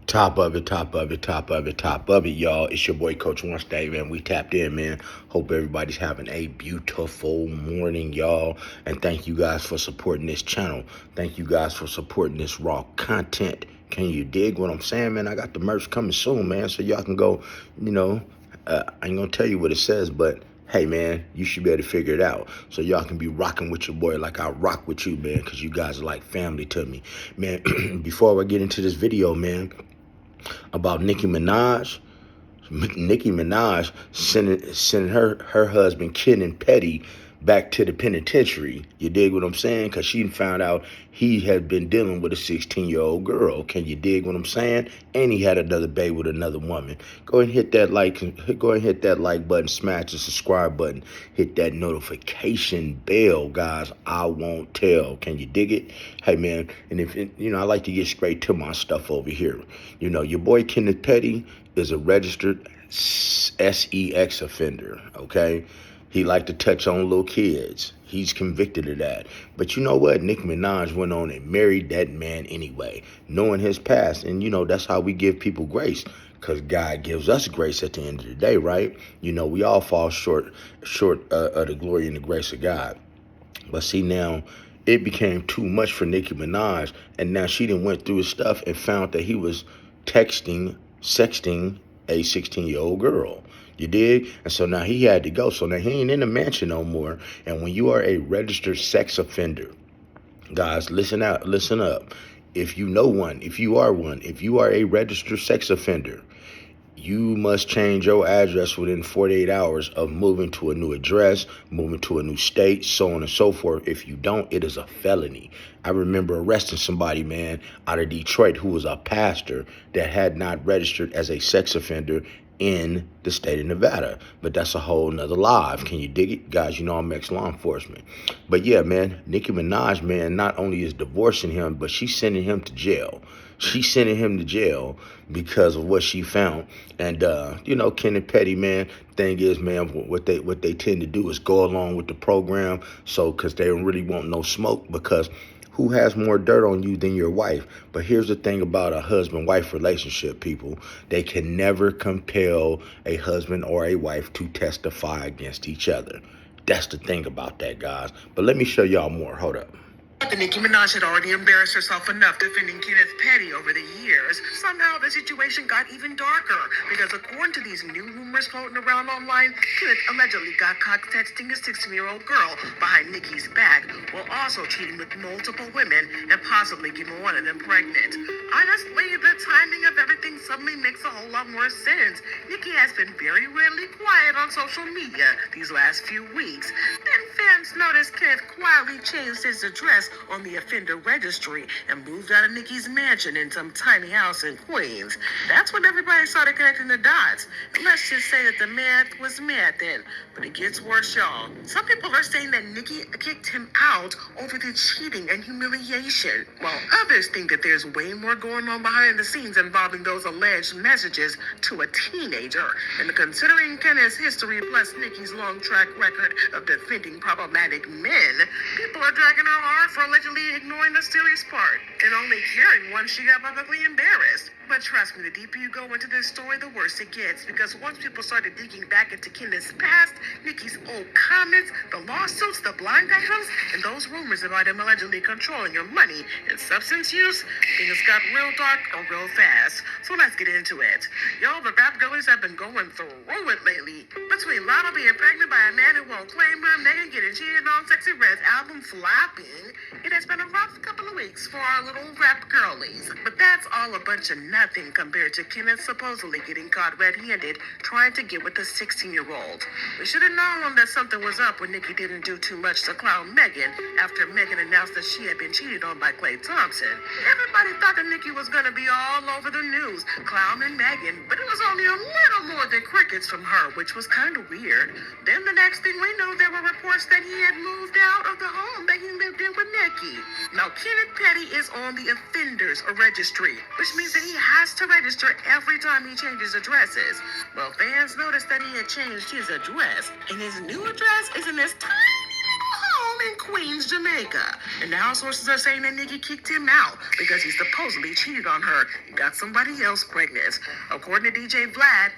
Top of it, top of it, top of it, top of it, y'all. It's your boy, Coach Wednesday, man. We tapped in, man. Hope everybody's having a beautiful morning, y'all. And thank you guys for supporting this channel. Thank you guys for supporting this raw content. Can you dig what I'm saying, man? I got the merch coming soon, man. So y'all can go, I ain't gonna tell you what it says, but hey, man, you should be able to figure it out. So y'all can be rocking with your boy like I rock with you, man, because you guys are like family to me. Man, before I get into this video, man, about Nicki Minaj. Nicki Minaj sending her husband Kenneth Petty back to the penitentiary. You dig what I'm saying? Because she found out he had been dealing with a 16-year-old girl. Can you dig what I'm saying? And he had another baby with another woman. Go ahead and hit that like. Go ahead and hit that like button. Smash the subscribe button. Hit that notification bell, guys. I won't tell. Can you dig it? Hey, man. And if I like to get straight to my stuff over here. Your boy Kenneth Petty is a registered sex offender, okay? He liked to touch on little kids. He's convicted of that. But you know what? Nicki Minaj went on and married that man anyway, knowing his past. And, that's how we give people grace, because God gives us grace at the end of the day, right? We all fall short of the glory and the grace of God. But see, now it became too much for Nicki Minaj, and now she done went through his stuff and found that he was sexting a 16-year-old girl. You dig? And so now he had to go. So now he ain't in the mansion no more. And when you are a registered sex offender, guys, listen up. If you know one, if you are a registered sex offender, you must change your address within 48 hours of moving to a new address, moving to a new state, so on and so forth. If you don't, it is a felony. I remember arresting somebody, man, out of Detroit who was a pastor that had not registered as a sex offender in the state of Nevada. But that's a whole nother live. Can you dig it? Guys, I'm ex-law enforcement. But yeah, man, Nicki Minaj, man, not only is divorcing him, but she's sending him to jail. She's sending him to jail because of what she found. And, Kenneth Petty, man, thing is, man, what they tend to do is go along with the program. So, because they don't really want no smoke, because who has more dirt on you than your wife? But here's the thing about a husband-wife relationship, people. They can never compel a husband or a wife to testify against each other. That's the thing about that, guys. But let me show y'all more. Hold up. Nicki Minaj had already embarrassed herself enough defending Kenneth Petty over the years. Somehow the situation got even darker, because according to these new rumors floating around online, Kenneth allegedly got caught texting a 16-year-old girl behind Nicki's back, while also cheating with multiple women and possibly giving one of them pregnant. Honestly, the timing of everything suddenly makes a whole lot more sense. Nicki has been very rarely quiet on social media these last few weeks. Then fans noticed Kenneth quietly changed his address on the offender registry and moved out of Nicki's mansion in some tiny house in Queens. That's when everybody started connecting the dots. And let's just say that the math was math then. But it gets worse, y'all. Some people are saying that Nicki kicked him out over the cheating and humiliation, while others think that there's way more going on behind the scenes involving those alleged messages to a teenager. And considering Kenneth's history plus Nicki's long track record of defending problematic men, people are dragging her hard for allegedly ignoring the serious part and only caring once she got publicly embarrassed. But trust me, the deeper you go into this story, the worse it gets, because once people started digging back into Kenneth's past, Nicki's old comments, the lawsuits, the blind items, and those rumors about him allegedly controlling her money and substance use, things got real dark real fast. So let's get into it. Y'all, the rap girlies have been going through it lately. Between Lotto being pregnant by a man who won't claim her, Megan getting cheated on, Sexy Red's album flopping, it has been a rough couple of weeks for our little rap girlies. But that's all a bunch of nothing compared to Kenneth supposedly getting caught red-handed trying to get with a 16-year-old. We should have known that something was up when Nicki didn't do too much to clown Megan after Megan announced that she had been cheated on by Klay Thompson. Everybody thought that Nicki was going to be all over the news clowning Megan, but it was only a little more than crickets from her, which was kind of weird. Then the next thing we knew, there were reports that he had moved out of the home that he lived in with Nicki. Now, Kenneth Petty is on the offenders registry, which means that he has to register every time he changes addresses. Well, fans noticed that he had changed his address, and his new address is in this tiny little home home in Queens, Jamaica. And now sources are saying that Nicki kicked him out because he supposedly cheated on her and got somebody else pregnant. According to DJ Vlad,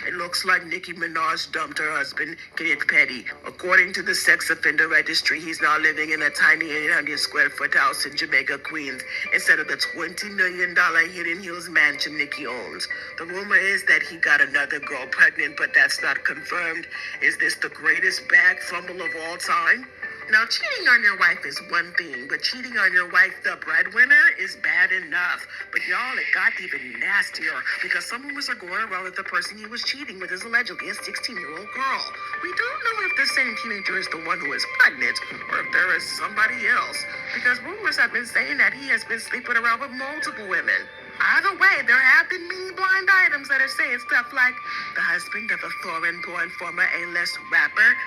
it looks like Nicki Minaj dumped her husband, Kenneth Petty. According to the sex offender registry, he's now living in a tiny 800 square foot house in Jamaica Queens instead of the $20 million Hidden Hills mansion Nicki owns. The rumor is that he got another girl pregnant, but that's not confirmed. Is this the greatest bag fumble of all time? Now, cheating on your wife is one thing, but cheating on your wife, the breadwinner, is bad enough. But y'all, it got even nastier because some rumors are going around that the person he was cheating with is allegedly a 16-year-old girl. We don't know if the same teenager is the one who is pregnant or if there is somebody else, because rumors have been saying that he has been sleeping around with multiple women. Either way, there have been many blind items that are saying stuff like the husband of a foreign-born former A-list rapper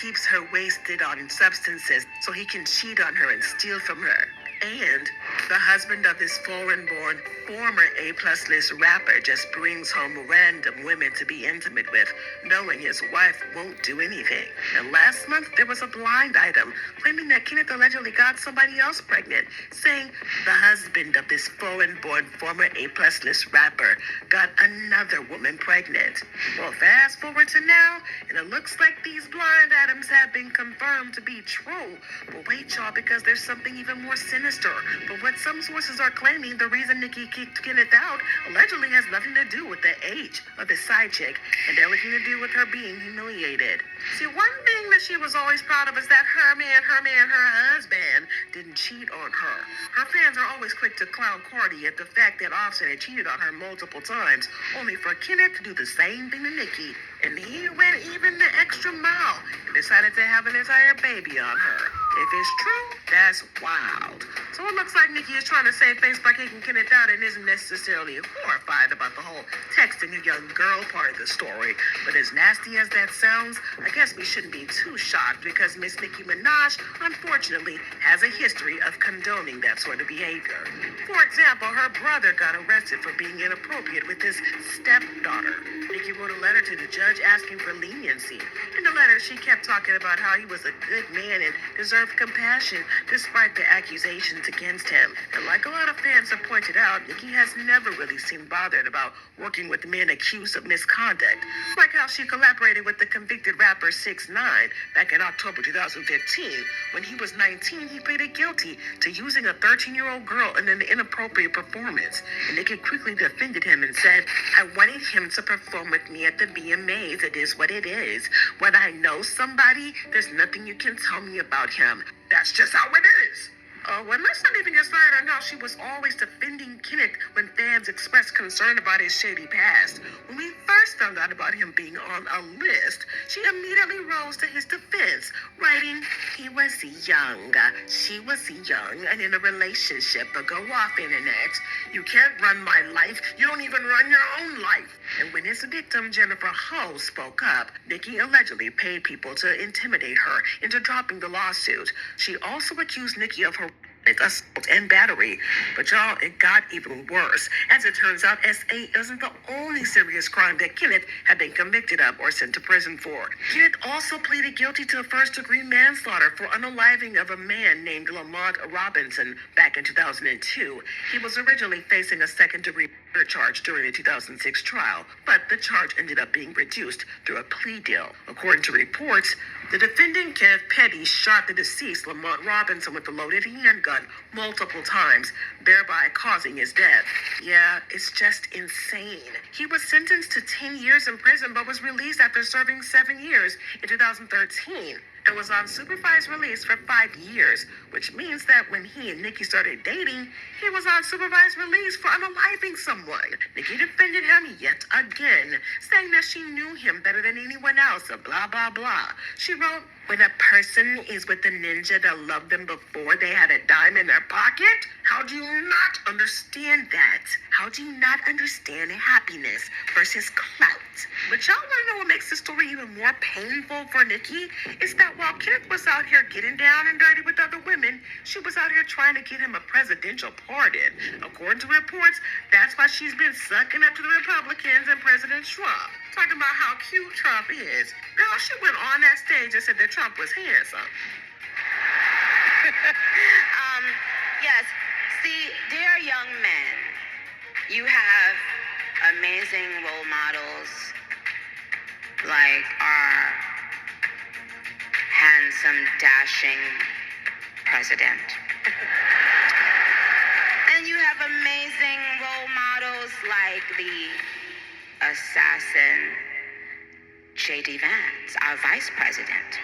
keeps her wasted on substances so he can cheat on her and steal from her. And the husband of this foreign-born former A-plus list rapper just brings home random women to be intimate with, knowing his wife won't do anything. And last month, there was a blind item claiming that Kenneth allegedly got somebody else pregnant, saying the husband of this foreign-born former A-plus list rapper got another woman pregnant. Well, fast forward to now, and it looks like these blind items have been confirmed to be true. But wait, y'all, because there's something even more sinister. But what some sources are claiming, the reason Nicki kicked Kenneth out allegedly has nothing to do with the age of his side chick and everything to do with her being humiliated. See, one thing that she was always proud of is that her husband didn't cheat on her. Her fans are always quick to clown Cardi at the fact that Offset had cheated on her multiple times, only for Kenneth to do the same thing to Nicki. And he went even the extra mile and decided to have an entire baby on her. If it's true, that's wild. So it looks like Nicki is trying to save face by kicking Kenneth out and isn't necessarily horrified about the whole texting a young girl part of the story. But as nasty as that sounds, I guess we shouldn't be too shocked because Miss Nicki Minaj, unfortunately, has a history of condoning that sort of behavior. For example, her brother got arrested for being inappropriate with his stepdaughter. Nicki wrote a letter to the judge asking for leniency. In the letter, she kept talking about how he was a good man and deserved compassion despite the accusations against him. And like a lot of fans have pointed out, Nicki has never really seemed bothered about working with men accused of misconduct, like how she collaborated with the convicted rapper 6ix9ine back in October 2015. When he was 19, he pleaded guilty to using a 13-year-old girl in an inappropriate performance. And Nicki quickly defended him and said, I wanted him to perform with me at the VMAs. It is what it is. When I know somebody, there's nothing you can tell me about him. That's just how it is. Well, let's not even get started on how she was always defending Kenneth when fans expressed concern about his shady past. When we first found out about him being on a list, she immediately rose to his defense, writing, he was young, she was young, and in a relationship, but go off, internet. You can't run my life, you don't even run your own life. And when his victim, Jennifer Ho, spoke up, Nicki allegedly paid people to intimidate her into dropping the lawsuit. She also accused Nicki of her assault and battery. But y'all, it got even worse. As it turns out, SA isn't the only serious crime that Kenneth had been convicted of or sent to prison for. Kenneth also pleaded guilty to first-degree manslaughter for unaliving of a man named Lamont Robinson back in 2002. He was originally facing a second-degree murder charge during the 2006 trial, but the charge ended up being reduced through a plea deal. According to reports, the defendant, Kenneth Petty, shot the deceased Lamont Robinson with a loaded handgun multiple times, thereby causing his death. Yeah, it's just insane. He was sentenced to 10 years in prison, but was released after serving 7 years in 2013. And was on supervised release for 5 years, which means that when he and Nicki started dating, he was on supervised release for unaliving someone. Nicki defended him yet again, saying that she knew him better than anyone else, blah, blah, blah. She wrote, when a person is with a ninja that loved them before they had a dime in their pocket, how do you not understand that? How do you not understand happiness versus clout? But y'all want to know what makes this story even more painful for Nicki? Is that while Kenneth was out here getting down and dirty with other women, she was out here trying to get him a presidential pardon. According to reports, that's why she's been sucking up to the Republicans and President Trump, talking about how cute Trump is. Girl, she went on that stage and said that Trump was handsome. You have amazing role models like our handsome, dashing president. And you have amazing role models like the assassin J.D. Vance, our vice president.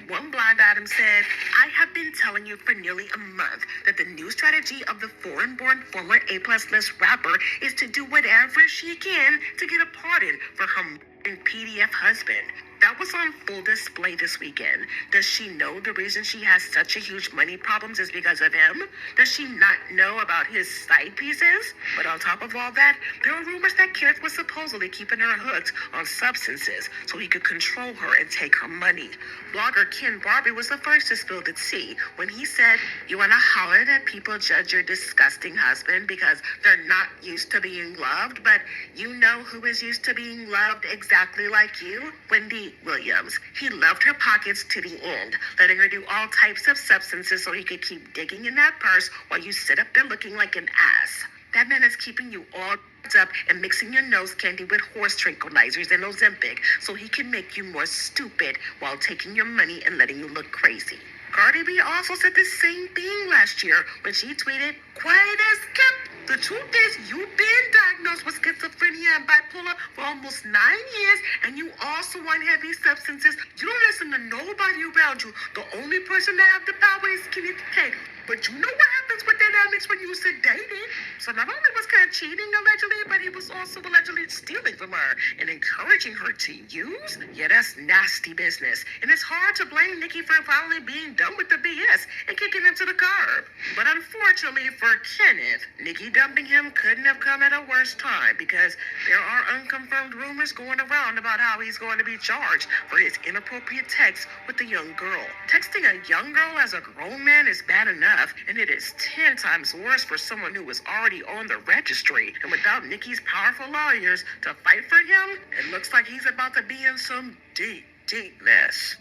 One blind item said, I have been telling you for nearly a month that the new strategy of the foreign-born former A-plus list rapper is to do whatever she can to get a pardon for her PDF husband. That was on full display this weekend. Does she know the reason she has such a huge money problems is because of him? Does she not know about his side pieces? But on top of all that, there are rumors that Kenneth was supposedly keeping her hooked on substances so he could control her and take her money. Blogger Ken Barbie was the first to spill the tea when he said, you want to holler that people judge your disgusting husband because they're not used to being loved, but you know who is used to being loved exactly like you? Wendy Williams. He loved her pockets to the end, letting her do all types of substances so he could keep digging in that purse while you sit up there looking like an ass. That man is keeping you all up and mixing your nose candy with horse tranquilizers and Ozempic so he can make you more stupid while taking your money and letting you look crazy. Cardi B also said the same thing last year when she tweeted, quiet as kept. The truth is, you've been diagnosed with schizophrenia and bipolar for almost 9 years, and you also on heavy substances. You don't listen to nobody around you. The only person that have the power is Kenneth Petty. But you know what happens with dynamics when you sedated. So not only was Kenneth cheating allegedly, but he was also allegedly stealing from her and encouraging her to use. Yeah, that's nasty business. And it's hard to blame Nicki for finally being done with the BS and kicking him to the curb. But unfortunately for Kenneth, Nicki dumping him couldn't have come at a worse time because there are unconfirmed rumors going around about how he's going to be charged for his inappropriate text with a young girl. Texting a young girl as a grown man is bad enough, and it is 10 times worse for someone who is already on the registry. And without Nicki's powerful lawyers to fight for him, it looks like he's about to be in some deep, deep mess.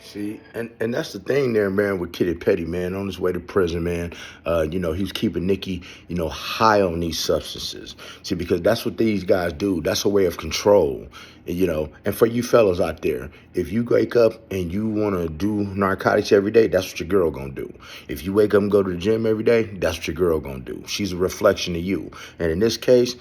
See, and that's the thing there, man, with Kenneth Petty, man, on his way to prison, man. He was keeping Nicki, high on these substances. See, because that's what these guys do. That's a way of control, And for you fellas out there, if you wake up and you want to do narcotics every day, that's what your girl gonna do. If you wake up and go to the gym every day, that's what your girl gonna do. She's a reflection of you. And in this case,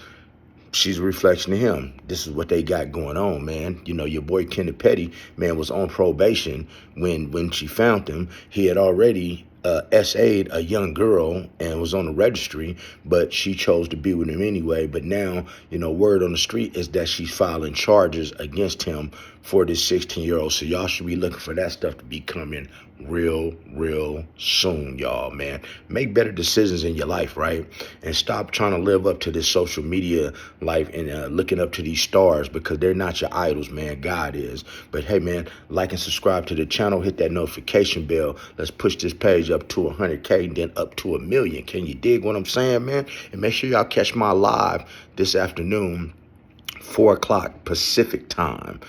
she's a reflection of him. This is what they got going on, man. Your boy Kenneth Petty, man, was on probation when she found him. He had already SA'd a young girl and was on the registry, but she chose to be with him anyway. But now, word on the street is that she's filing charges against him for this 16-year-old. So y'all should be looking for that stuff to be coming real soon, y'all, man. Make better decisions in your life, right? And stop trying to live up to this social media life and looking up to these stars, because they're not your idols, man. God is. But hey, man, like and subscribe to the channel. Hit that notification bell. Let's push this page up to 100K and then up to 1 million. Can you dig what I'm saying, man? And make sure y'all catch my live this afternoon, 4 o'clock Pacific time.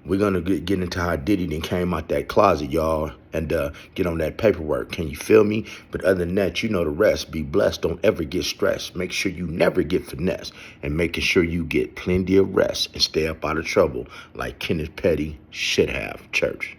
We're going to get into how Diddy then came out that closet, y'all, and get on that paperwork. Can you feel me? But other than that, you know the rest. Be blessed. Don't ever get stressed. Make sure you never get finessed. And making sure you get plenty of rest and stay up out of trouble like Kenneth Petty should have. Church.